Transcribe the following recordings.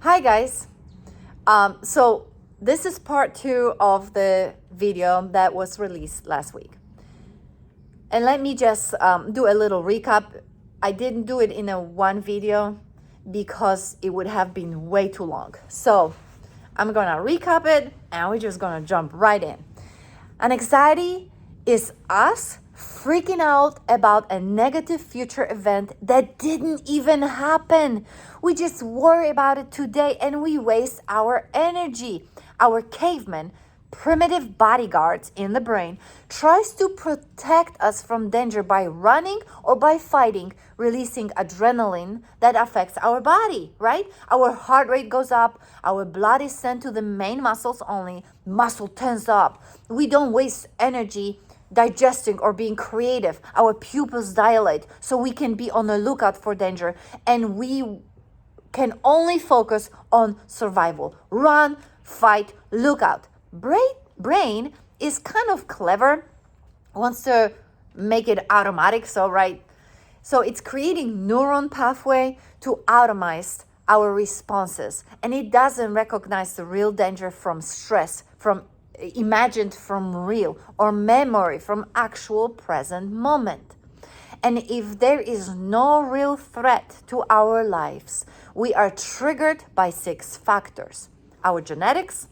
Hi guys. So this is part 2 of the video that was released last week. And let me just do a little recap. I didn't do it in a one video because it would have been way too long. So I'm gonna recap it and we're just gonna jump right in. And anxiety is us freaking out about a negative future event that didn't even happen. We just worry about it today and we waste our energy. Our caveman, primitive bodyguards in the brain, tries to protect us from danger by running or by fighting, releasing adrenaline that affects our body, right? Our heart rate goes up, our blood is sent to the main muscles only, muscle tense up. We don't waste energy digesting or being creative. Our pupils dilate so we can be on the lookout for danger, and we can only focus on survival. Run, fight, look out. Brain is kind of clever, wants to make it automatic, so it's creating neuron pathway to automize our responses, and it doesn't recognize the real danger from stress, from imagined from real, or memory from actual present moment. And if there is no real threat to our lives, we are triggered by 6 factors: our genetics,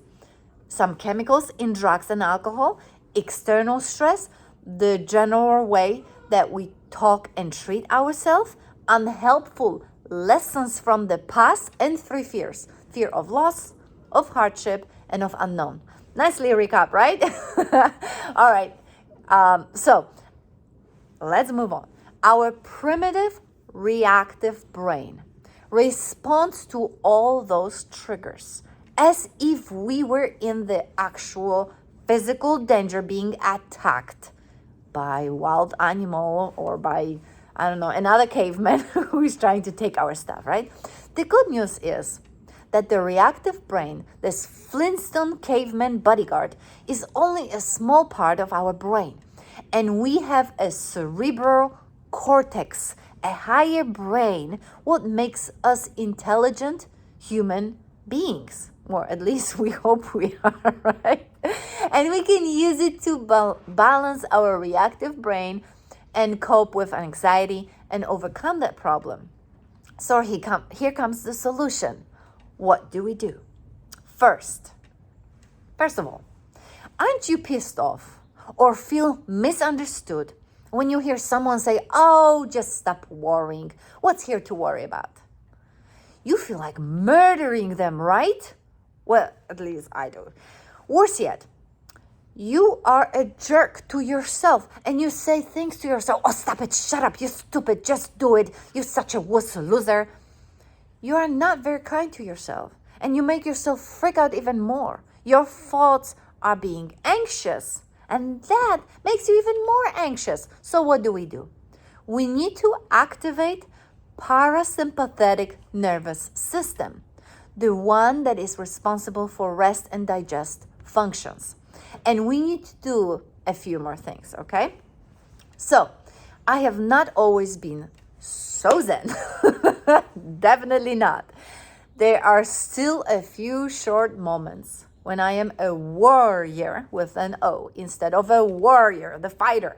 some chemicals in drugs and alcohol, external stress, the general way that we talk and treat ourselves, unhelpful lessons from the past, and 3 fears: fear of loss, of hardship, and of unknown. Nicely recap, right? All right. So let's move on. Our primitive reactive brain responds to all those triggers as if we were in the actual physical danger, being attacked by a wild animal or by, I don't know, another caveman who is trying to take our stuff, right? The good news is that the reactive brain, this Flintstone caveman bodyguard, is only a small part of our brain. And we have a cerebral cortex, a higher brain, what makes us intelligent human beings. Or at least we hope we are, right? And we can use it to balance our reactive brain and cope with anxiety and overcome that problem. So here comes the solution. What do we do? First of all, aren't you pissed off or feel misunderstood when you hear someone say, "Oh, just stop worrying. What's here to worry about?" You feel like murdering them, right? Well, at least I do. Worse yet, you are a jerk to yourself and you say things to yourself. "Oh, stop it, shut up, you stupid, just do it. You're such a wuss loser." You are not very kind to yourself and you make yourself freak out even more. Your thoughts are being anxious and that makes you even more anxious. So what do? We need to activate parasympathetic nervous system, the one that is responsible for rest and digest functions. And we need to do a few more things, okay? So I have not always been so zen. Definitely not. There are still a few short moments when I am a warrior with an O instead of a warrior, the fighter.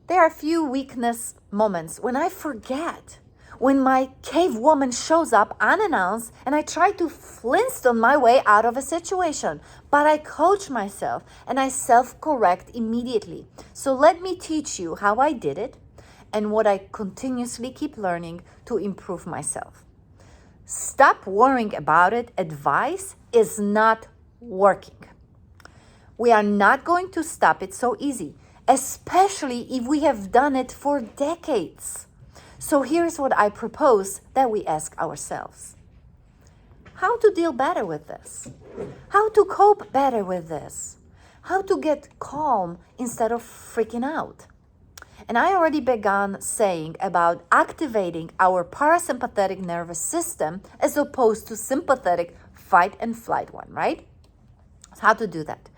There are a few weakness moments when I forget, when my cave woman shows up unannounced and I try to Flintstone my way out of a situation, but I coach myself and I self-correct immediately. So let me teach you how I did it and what I continuously keep learning to improve myself. Stop worrying about it. Advice is not working. We are not going to stop it so easy, especially if we have done it for decades. So here's what I propose that we ask ourselves. How to deal better with this? How to cope better with this? How to get calm instead of freaking out? And I already began saying about activating our parasympathetic nervous system as opposed to sympathetic fight and flight one, right? So how to do that?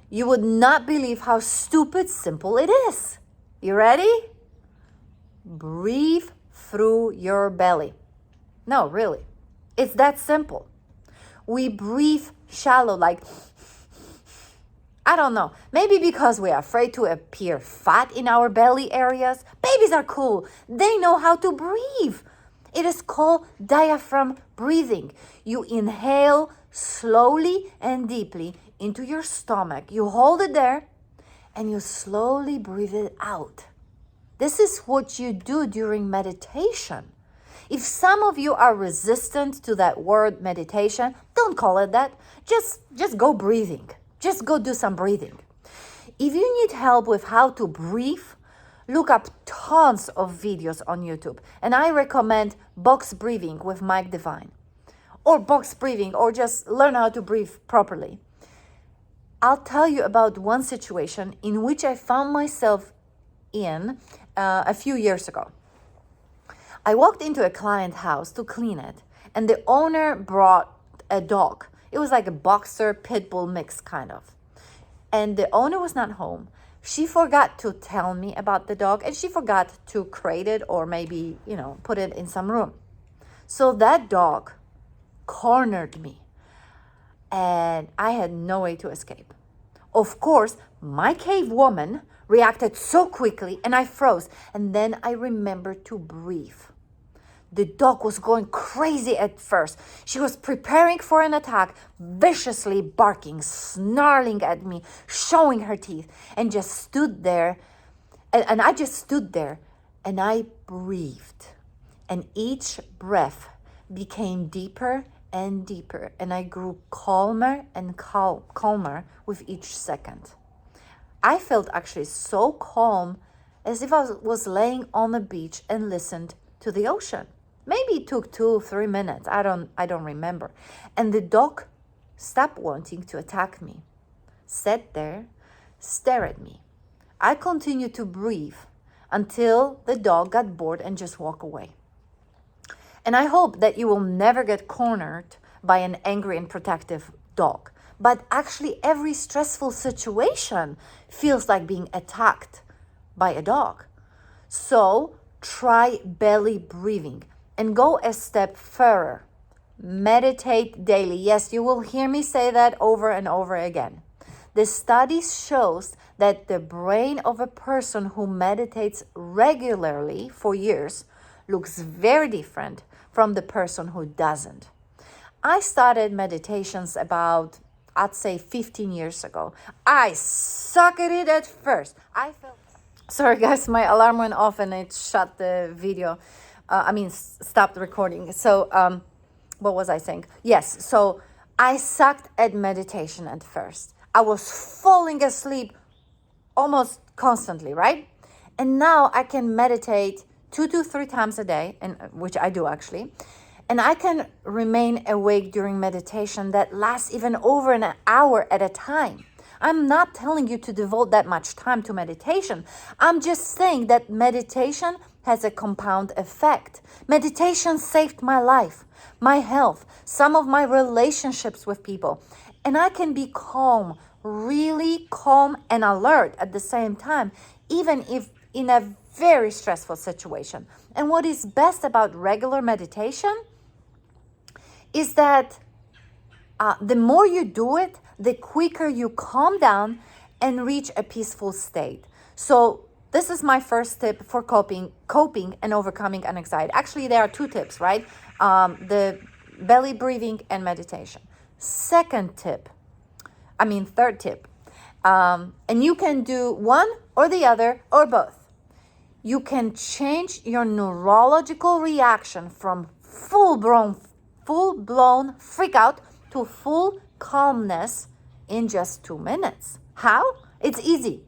You would not believe how stupid simple it is. You ready? Breathe through your belly. No, really. It's that simple. We breathe shallow, like, I don't know, maybe because we are afraid to appear fat in our belly areas. Babies are cool. They know how to breathe. It is called diaphragm breathing. You inhale slowly and deeply into your stomach. You hold it there and you slowly breathe it out. This is what you do during meditation. If some of you are resistant to that word meditation, don't call it that. Just go breathing. Just go do some breathing. If you need help with how to breathe, look up tons of videos on YouTube. And I recommend box breathing with Mike Devine. Or box breathing, or just learn how to breathe properly. I'll tell you about one situation in which I found myself in a few years ago. I walked into a client house to clean it, and the owner brought a dog. It was like a boxer pit bull mix kind of. And the owner was not home. She forgot to tell me about the dog, and she forgot to crate it or maybe, put it in some room. So that dog cornered me, and I had no way to escape. Of course, my cave woman reacted so quickly, and I froze. And then I remembered to breathe. The dog was going crazy at first. She was preparing for an attack, viciously barking, snarling at me, showing her teeth, and just stood there. And I just stood there, and I breathed. And each breath became deeper and deeper, and I grew calmer and calmer with each second. I felt actually so calm, as if I was laying on the beach and listened to the ocean. Maybe it took 2-3 minutes. I don't remember. And the dog stopped wanting to attack me, sat there, stared at me. I continued to breathe until the dog got bored and just walked away. And I hope that you will never get cornered by an angry and protective dog. But actually, every stressful situation feels like being attacked by a dog. So try belly breathing and go a step further. Meditate daily. Yes, you will hear me say that over and over again. The study shows that the brain of a person who meditates regularly for years looks very different from the person who doesn't. I started meditations about, I'd say 15 years ago. I sucked at it at first. Sorry guys, my alarm went off and it shut the video. Stopped recording. So what was I saying? Yes, so I sucked at meditation at first. I was falling asleep almost constantly, right? And now I can meditate 2 to 3 times a day, and which I do actually. And I can remain awake during meditation that lasts even over an hour at a time. I'm not telling you to devote that much time to meditation. I'm just saying that meditation has a compound effect. Meditation saved my life, my health, some of my relationships with people. And I can be calm, really calm and alert at the same time, even if in a very stressful situation. And what is best about regular meditation is that the more you do it, the quicker you calm down and reach a peaceful state. So this is my first tip for coping and overcoming anxiety. Actually, there are 2 tips, right? The belly breathing and meditation. Third tip. And you can do one or the other or both. You can change your neurological reaction from full-blown freak out to full calmness in just 2 minutes. How? It's easy.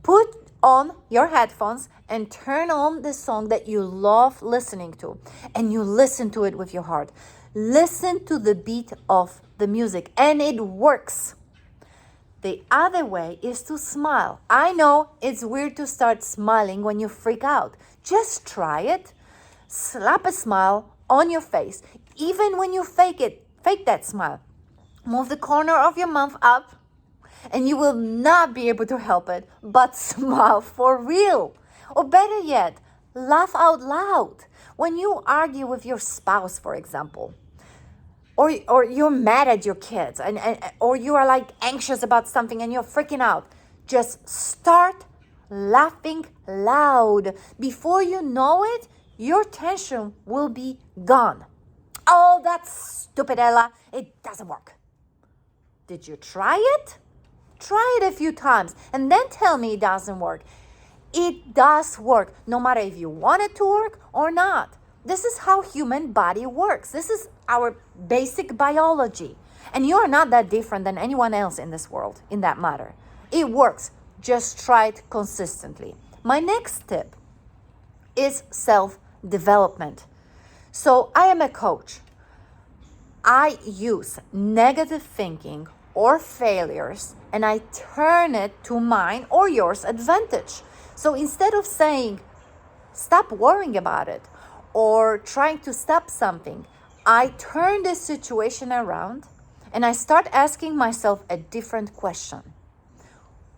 Put on your headphones and turn on the song that you love listening to, and you listen to it with your heart. Listen to the beat of the music, and it works. The other way is to smile. I know it's weird to start smiling when you freak out. Just try it. Slap a smile on your face. Even when you fake that smile. Move the corner of your mouth up, and you will not be able to help it but smile for real. Or better yet, laugh out loud. When you argue with your spouse, for example, or you're mad at your kids, and or you are like anxious about something and you're freaking out, just start laughing loud. Before you know it, your tension will be gone. Oh, that's stupid, Ella. It doesn't work. Did you try it? Try it a few times and then tell me it doesn't work. It does work, no matter if you want it to work or not. This is how human body works. This is our basic biology. And you are not that different than anyone else in this world, in that matter. It works. Just try it consistently. My next tip is self-development. So I am a coach. I use negative thinking or failures and I turn it to mine or yours advantage. So instead of saying, stop worrying about it or trying to stop something, I turn this situation around and I start asking myself a different question.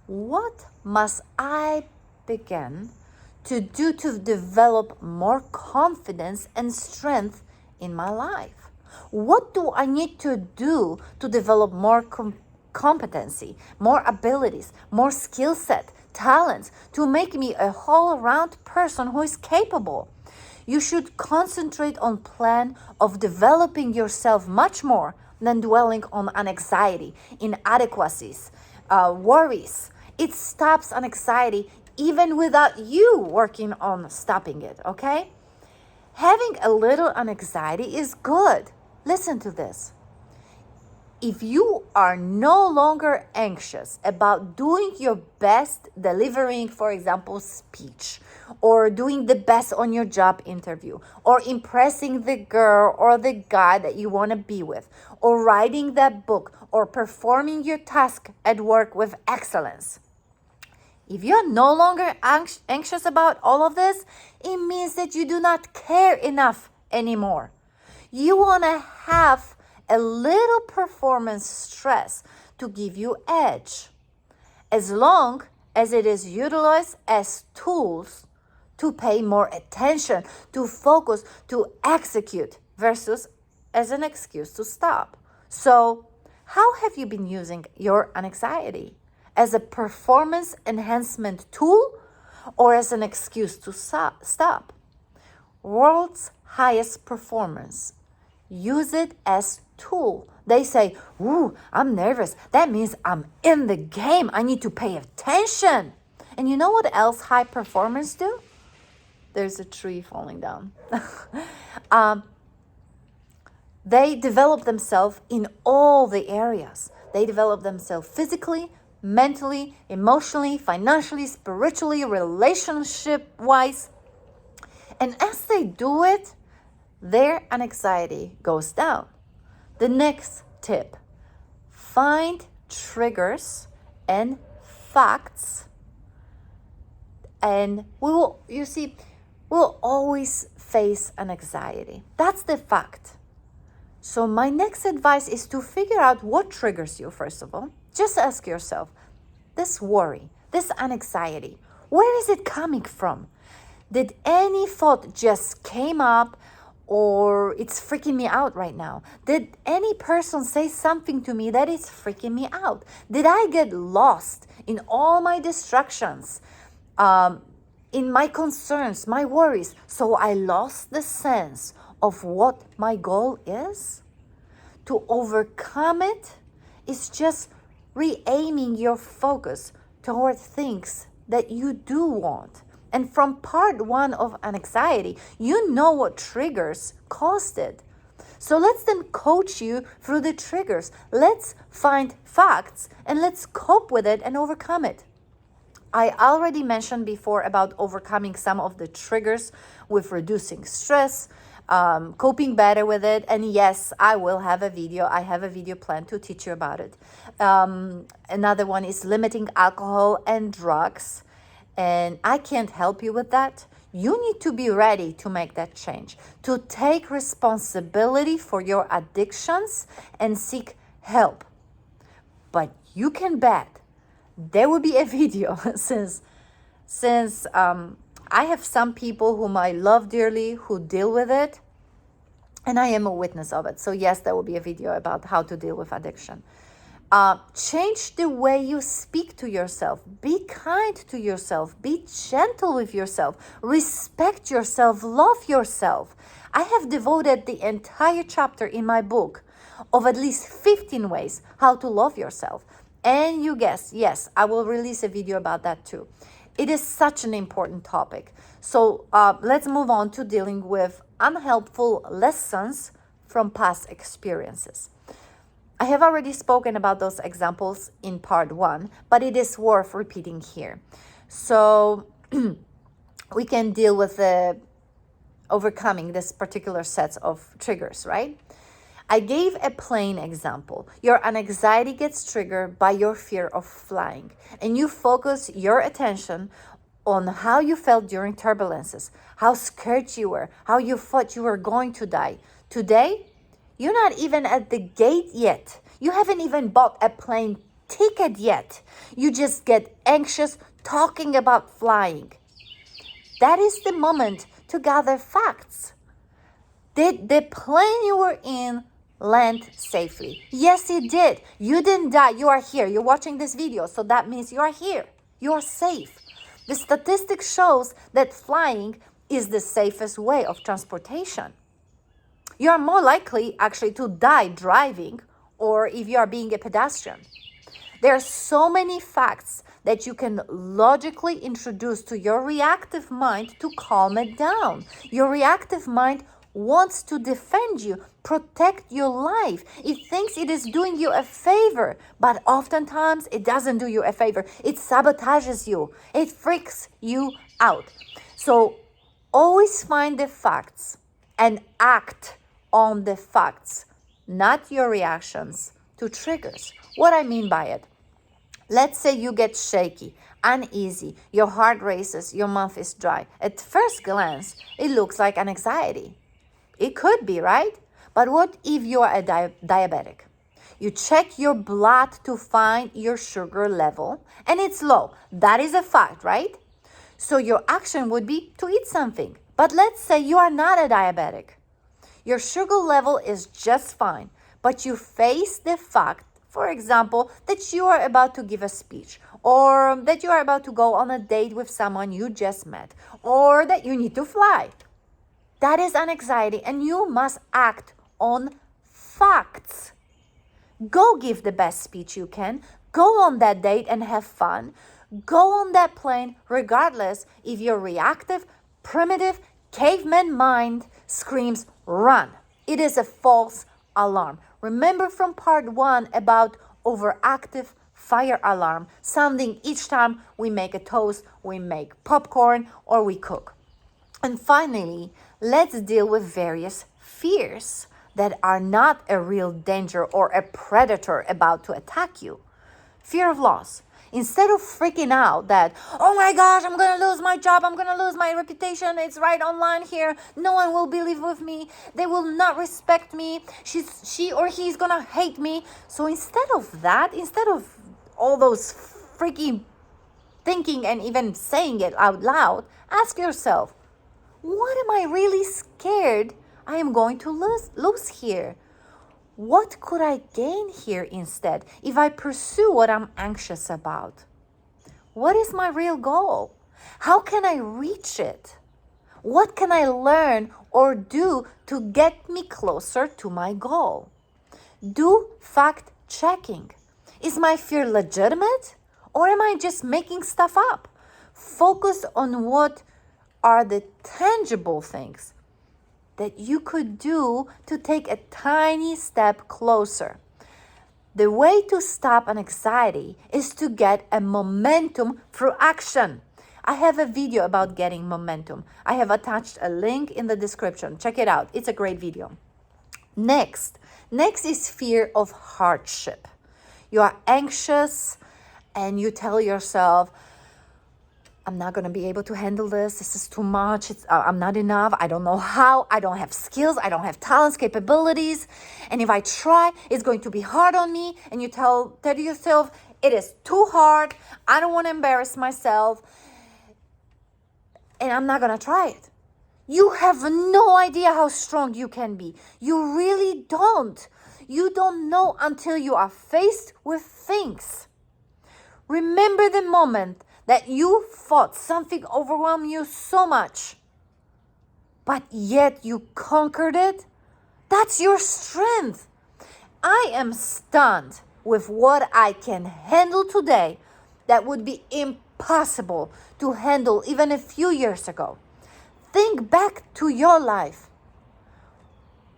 What must I begin to do to develop more confidence and strength in my life? What do I need to do to develop more competency, more abilities, more skill set, talents, to make me a whole-around person who is capable? You should concentrate on plan of developing yourself much more than dwelling on anxiety, inadequacies, worries. It stops anxiety even without you working on stopping it, okay? Having a little anxiety is good. Listen to this. If you are no longer anxious about doing your best delivering, for example, speech, or doing the best on your job interview, or impressing the girl or the guy that you want to be with, or writing that book, or performing your task at work with excellence, if you're no longer anxious about all of this, it means that you do not care enough anymore. You want to have a little performance stress to give you edge, as long as it is utilized as tools to pay more attention, to focus, to execute, versus as an excuse to stop. So, how have you been using your anxiety? As a performance enhancement tool or as an excuse to stop? World's highest performance use it as tool. They say, ooh, I'm nervous. That means I'm in the game. I need to pay attention. And you know what else high performers do? There's a tree falling down. They develop themselves in all the areas. They develop themselves physically, mentally, emotionally, financially, spiritually, relationship-wise. And as they do it, their anxiety goes down. The next tip, find triggers and facts, and we'll always face an anxiety. That's the fact. So my next advice is to figure out what triggers you, first of all. Just ask yourself, this worry, this anxiety, where is it coming from? Did any thought just came up, or it's freaking me out right now? Did any person say something to me that is freaking me out? Did I get lost in all my distractions, in my concerns, my worries, so I lost the sense of what my goal is? To overcome it is just re-aiming your focus toward things that you do want. And from part one of anxiety, you know what triggers caused it. So let's then coach you through the triggers. Let's find facts and let's cope with it and overcome it. I already mentioned before about overcoming some of the triggers with reducing stress, coping better with it. And yes, I will have a video. I have a video planned to teach you about it. Another one is limiting alcohol and drugs. And I can't help you with that. You need to be ready to make that change, to take responsibility for your addictions and seek help. But you can bet there will be a video since I have some people whom I love dearly who deal with it. And I am a witness of it. So yes, there will be a video about how to deal with addiction. Change the way you speak to yourself. Be kind to yourself. Be gentle with yourself. Respect yourself. Love yourself. I have devoted the entire chapter in my book of at least 15 ways how to love yourself. And you guessed, yes, I will release a video about that too. It is such an important topic. So let's move on to dealing with unhelpful lessons from past experiences. I have already spoken about those examples in part 1, but it is worth repeating here. So we can deal with overcoming this particular sets of triggers, right? I gave a plain example. Your anxiety gets triggered by your fear of flying, and you focus your attention on how you felt during turbulences, how scared you were, how you thought you were going to die. Today, you're not even at the gate yet. You haven't even bought a plane ticket yet. You just get anxious talking about flying. That is the moment to gather facts. Did the plane you were in land safely? Yes, it did. You didn't die. You are here. You're watching this video, so that means you are here. You are safe. The statistic shows that flying is the safest way of transportation. You are more likely actually to die driving or if you are being a pedestrian. There are so many facts that you can logically introduce to your reactive mind to calm it down. Your reactive mind wants to defend you, protect your life. It thinks it is doing you a favor, but oftentimes it doesn't do you a favor. It sabotages you. It freaks you out. So always find the facts and act on the facts, not your reactions to triggers. What I mean by it, let's say you get shaky, uneasy, your heart races, your mouth is dry. At first glance, it looks like an anxiety. It could be, right? But what if you are a diabetic? You check your blood to find your sugar level and it's low. That is a fact, right? So your action would be to eat something. But let's say you are not a diabetic. Your sugar level is just fine, but you face the fact, for example, that you are about to give a speech, or that you are about to go on a date with someone you just met, or that you need to fly. That is an anxiety, and you must act on facts. Go give the best speech you can. Go on that date and have fun. Go on that plane, regardless if your reactive, primitive, caveman mind screams, run. It is a false alarm. Remember from part 1 about overactive fire alarm, sounding each time we make a toast, we make popcorn, or we cook. And finally, let's deal with various fears that are not a real danger or a predator about to attack you. Fear of loss. Instead of freaking out that, oh my gosh, I'm going to lose my job, I'm going to lose my reputation, it's right online here, no one will believe with me, they will not respect me, she or he's going to hate me. So instead of that, instead of all those freaking thinking and even saying it out loud, ask yourself, what am I really scared I am going to lose here? What could I gain here instead if I pursue what I'm anxious about? What is my real goal? How can I reach it? What can I learn or do to get me closer to my goal? Do fact checking. Is my fear legitimate or am I just making stuff up? Focus on what are the tangible things that you could do to take a tiny step closer. The way to stop an anxiety is to get a momentum through action. I have a video about getting momentum. I have attached a link in the description. Check it out. It's a great video. Next is fear of hardship. You are anxious and you tell yourself, I'm not going to be able to handle this. This is too much. I'm not enough. I don't know how. I don't have skills. I don't have talents, capabilities. And if I try, it's going to be hard on me. And you tell yourself, it is too hard. I don't want to embarrass myself. And I'm not going to try it. You have no idea how strong you can be. You really don't. You don't know until you are faced with things. Remember the moment that you fought something overwhelmed you so much, but yet you conquered it. That's your strength. I am stunned with what I can handle today that would be impossible to handle even a few years ago. Think back to your life.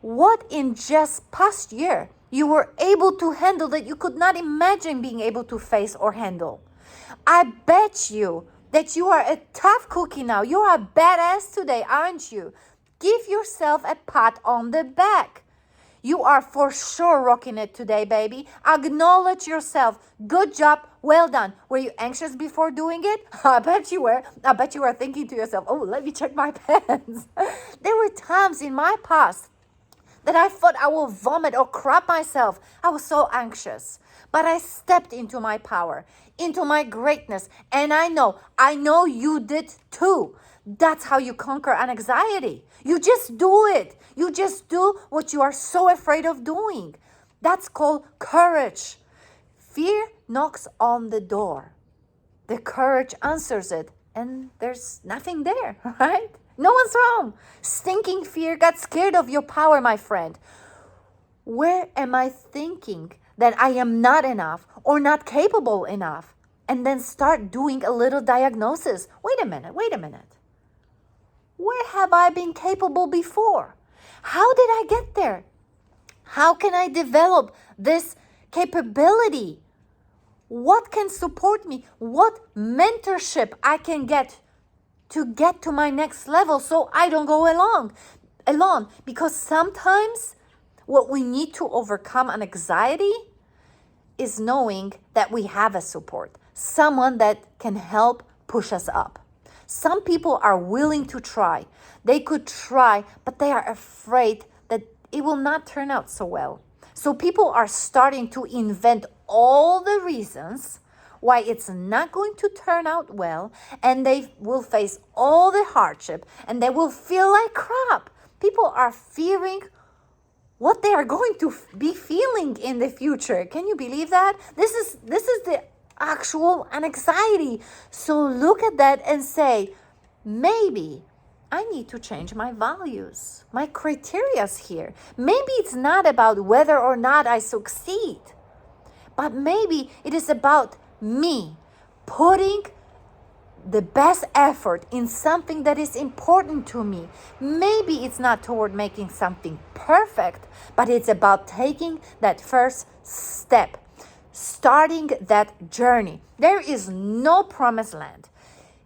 What in just past year you were able to handle that you could not imagine being able to face or handle? I bet you that you are a tough cookie now. You are a badass today, aren't you? Give yourself a pat on the back. You are for sure rocking it today, baby. Acknowledge yourself. Good job. Well done. Were you anxious before doing it? I bet you were. I bet you were thinking to yourself, oh, let me check my pants. There were times in my past that I thought I will vomit or crap myself. I was so anxious. But I stepped into my power, into my greatness. And I know you did too. That's how you conquer an anxiety. You just do it. You just do what you are so afraid of doing. That's called courage. Fear knocks on the door. The courage answers it, and there's nothing there, right? No one's wrong. Stinking fear got scared of your power, my friend. Where am I thinking that I am not enough or not capable enough? And then start doing a little diagnosis. Wait a minute. Where have I been capable before? How did I get there? How can I develop this capability? What can support me? What mentorship I can get to my next level so I don't go alone? Because sometimes what we need to overcome an anxiety is knowing that we have a support, someone that can help push us up. Some people are willing to try. They could try, but they are afraid that it will not turn out so well. So people are starting to invent all the reasons why it's not going to turn out well, and they will face all the hardship, and they will feel like crap. People are fearing what they are going to be feeling in the future. Can you believe that? This is the actual anxiety. So look at that and say, maybe I need to change my values, my criterias here. Maybe it's not about whether or not I succeed, but maybe it is about me putting the best effort in something that is important to me. Maybe it's not toward making something perfect, but it's about taking that first step, starting that journey. There is no promised land.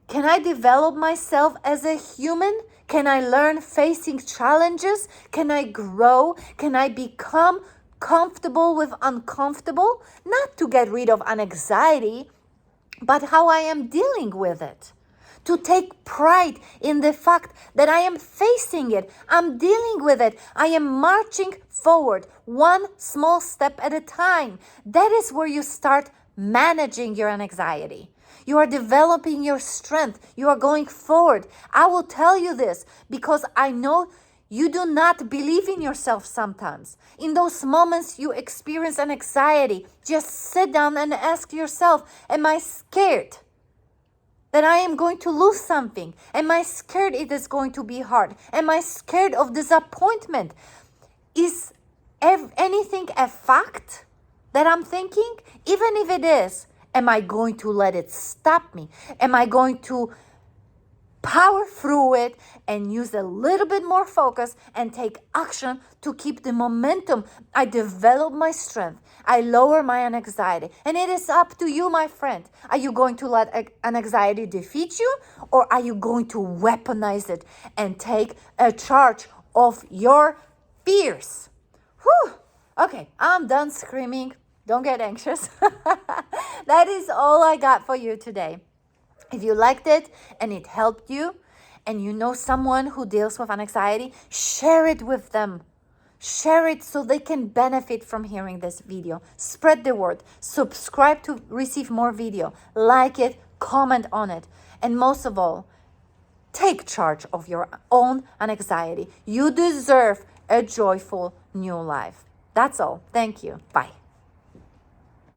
Can I develop myself as a human? Can I learn facing challenges? Can I grow? Can I become comfortable with uncomfortable? Not to get rid of an anxiety, but how I am dealing with it. To take pride in the fact that I am facing it, I'm dealing with it, I am marching forward, one small step at a time. That is where you start managing your anxiety. You are developing your strength. You are going forward. I will tell you this because I know you do not believe in yourself sometimes. In those moments you experience an anxiety, just sit down and ask yourself, am I scared that I am going to lose something? Am I scared it is going to be hard? Am I scared of disappointment? Is anything a fact that I'm thinking? Even if it is, am I going to let it stop me? Am I going to power through it and use a little bit more focus and take action to keep the momentum? I develop my strength. I lower my anxiety. And it is up to you, my friend. Are you going to let an anxiety defeat you, or are you going to weaponize it and take a charge of your fears? Whew. Okay, I'm done screaming. Don't get anxious. That is all I got for you today. If you liked it and it helped you, and you know someone who deals with anxiety, share it with them. Share it so they can benefit from hearing this video. Spread the word. Subscribe to receive more video. Like it, comment on it. And most of all, Take charge of your own anxiety. You deserve a joyful new life. That's all. Thank you. Bye.